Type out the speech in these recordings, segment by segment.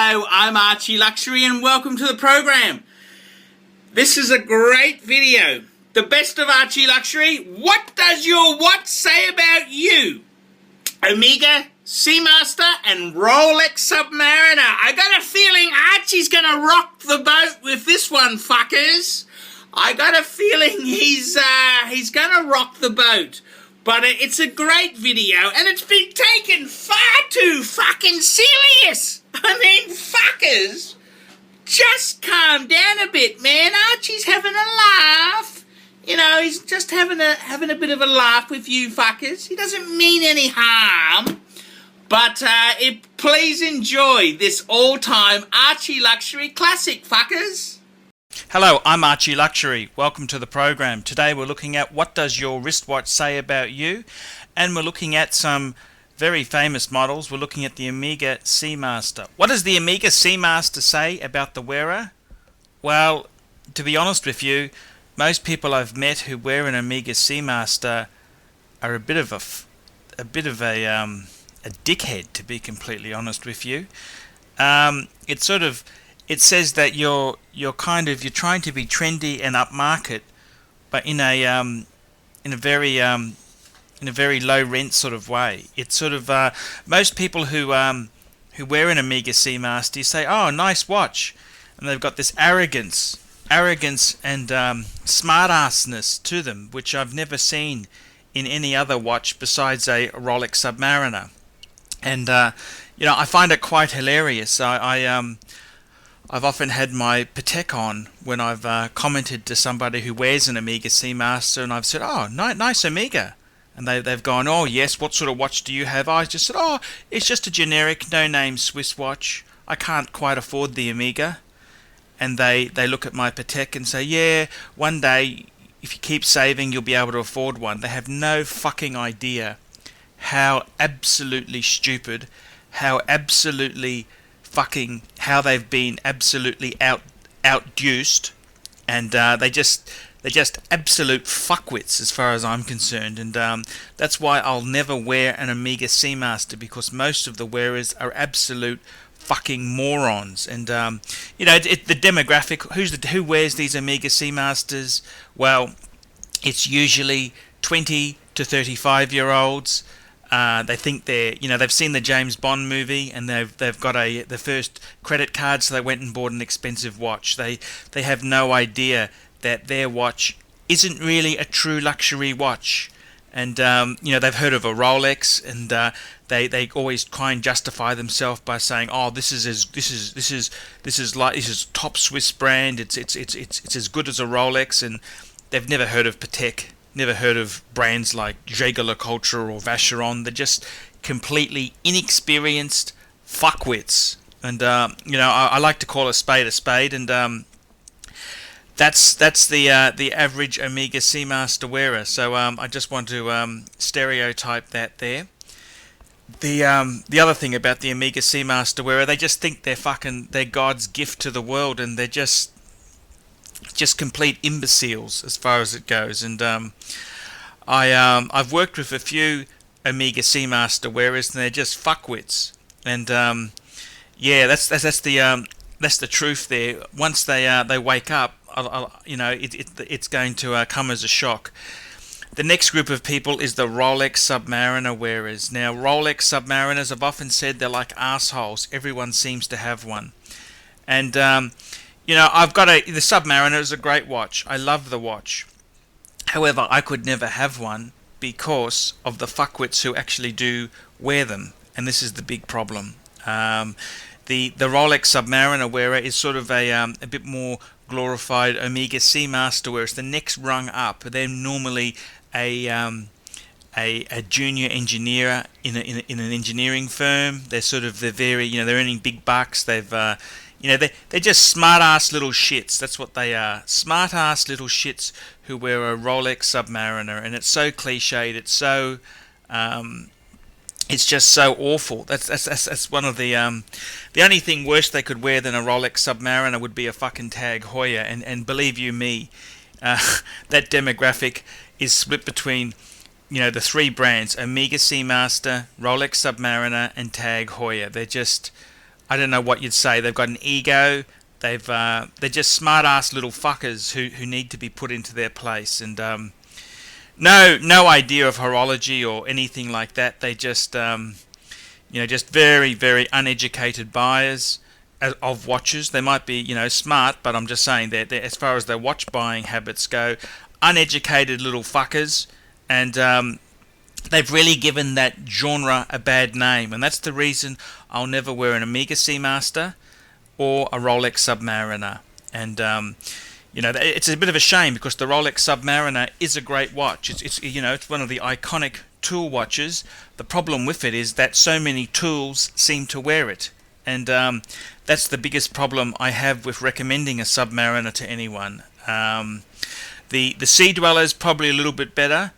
Hello, I'm ArchieLuxury and welcome to the program. This is a great video. The best of ArchieLuxury. What does your watch say about you? Omega, Seamaster and Rolex Submariner. I got a feeling Archie's gonna rock the boat with this one, fuckers. I got a feeling he's gonna rock the boat. But it's a great video, and it's been taken far too fucking serious. I mean, fuckers, just calm down a bit, man. Archie's having a laugh. You know, he's just having a bit of a laugh with you fuckers. He doesn't mean any harm. But please enjoy this all-time ArchieLuxury classic, fuckers. Hello, I'm ArchieLuxury. Welcome to the program. Today we're looking at what does your wristwatch say about you, and we're looking at some very famous models. We're looking at the Omega Seamaster. What does the Omega Seamaster say about the wearer? Well, to be honest with you, most people I've met who wear an Omega Seamaster are a bit of a dickhead, to be completely honest with you. It says that you're trying to be trendy and upmarket, but in a very low rent sort of way. It's sort of most people who wear an Omega Seamaster, you say, "Oh, nice watch," and they've got this arrogance and smart-assness to them, which I've never seen in any other watch besides a Rolex Submariner. And I find it quite hilarious. I've often had my Patek on when I've commented to somebody who wears an Omega Seamaster, and I've said, "Oh, nice Omega," and they've gone, "Oh yes, what sort of watch do you have?" I just said, "Oh, it's just a generic, no-name Swiss watch. I can't quite afford the Omega." And they look at my Patek and say, "Yeah, one day, if you keep saving, you'll be able to afford one." They have no fucking idea how absolutely stupid, how they've been absolutely outduced, and they're just absolute fuckwits as far as I'm concerned. And that's why I'll never wear an Omega Seamaster, because most of the wearers are absolute fucking morons. And the demographic, who wears these Omega Seamasters? Well, it's usually 20 to 35-year-olds. They think they've seen the James Bond movie, and they've got the first credit card, so they went and bought an expensive watch. They have no idea that their watch isn't really a true luxury watch. And they've heard of a Rolex, and they always try and justify themselves by saying, "Oh, this is top Swiss brand. It's as good as a Rolex," and they've never heard of Patek. Never heard of brands like Jaeger-LeCoultre or Vacheron. They're just completely inexperienced fuckwits. And I like to call a spade, and that's the average Omega Seamaster wearer. So I just want to stereotype that there. The other thing about the Omega Seamaster wearer, they just think they're God's gift to the world, and they're just complete imbeciles as far as it goes. And I've worked with a few Omega Seamaster wearers, and they're just fuckwits. And that's the truth there. Once they wake up, it's going to come as a shock. The next group of people is the Rolex Submariner wearers. Now, Rolex Submariners, I've often said they're like assholes. Everyone seems to have one. And I've got the Submariner is a great watch. I love the watch. However, I could never have one because of the fuckwits who actually do wear them, and this is the big problem. The Rolex Submariner wearer is sort of a bit more glorified Omega Seamaster wearer. It's the next rung up. They're normally a junior engineer in an engineering firm. They're they're earning big bucks. They're just smart-ass little shits. That's what they are. Smart-ass little shits who wear a Rolex Submariner. And it's so cliched. It's so... it's just so awful. That's one of the only thing worse they could wear than a Rolex Submariner would be a fucking Tag Heuer. And believe you me, that demographic is split between the three brands: Omega Seamaster, Rolex Submariner, and Tag Heuer. They're just I don't know what you'd say. They've got an ego. They're just smart-ass little fuckers who need to be put into their place. And no idea of horology or anything like that. They just just very, very uneducated buyers of watches. They might be, smart, but I'm just saying that as far as their watch buying habits go, uneducated little fuckers, and they've really given that genre a bad name, and that's the reason I'll never wear an Omega Seamaster or a Rolex Submariner. And it's a bit of a shame because the Rolex Submariner is a great watch. It's one of the iconic tool watches. The problem with it is that so many tools seem to wear it, and that's the biggest problem I have with recommending a Submariner to anyone. The Sea Dweller is probably a little bit better,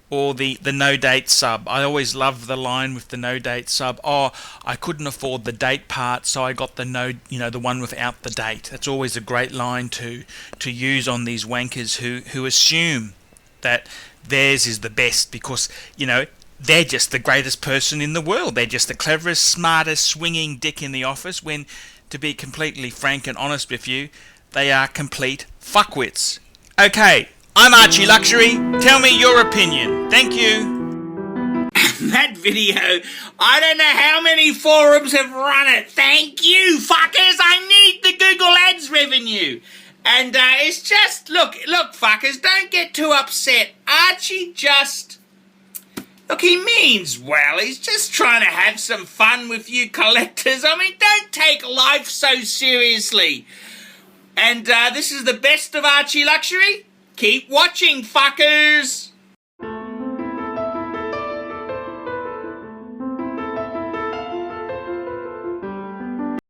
or the no date sub. I always love the line with the no date sub. Oh, I couldn't afford the date part, so I got the one without the date. That's always a great line to use on these wankers who assume that theirs is the best because they're just the greatest person in the world. They're just the cleverest, smartest, swinging dick in the office, when, to be completely frank and honest with you, they are complete fuckwits. Okay, I'm ArchieLuxury. Tell me your opinion. Thank you. That video, I don't know how many forums have run it. Thank you, fuckers. I need the Google Ads revenue. And it's just, look, fuckers, don't get too upset. Archie just... Look, he means well. He's just trying to have some fun with you collectors. I mean, don't take life so seriously. And this is the best of ArchieLuxury. Keep watching, fuckers.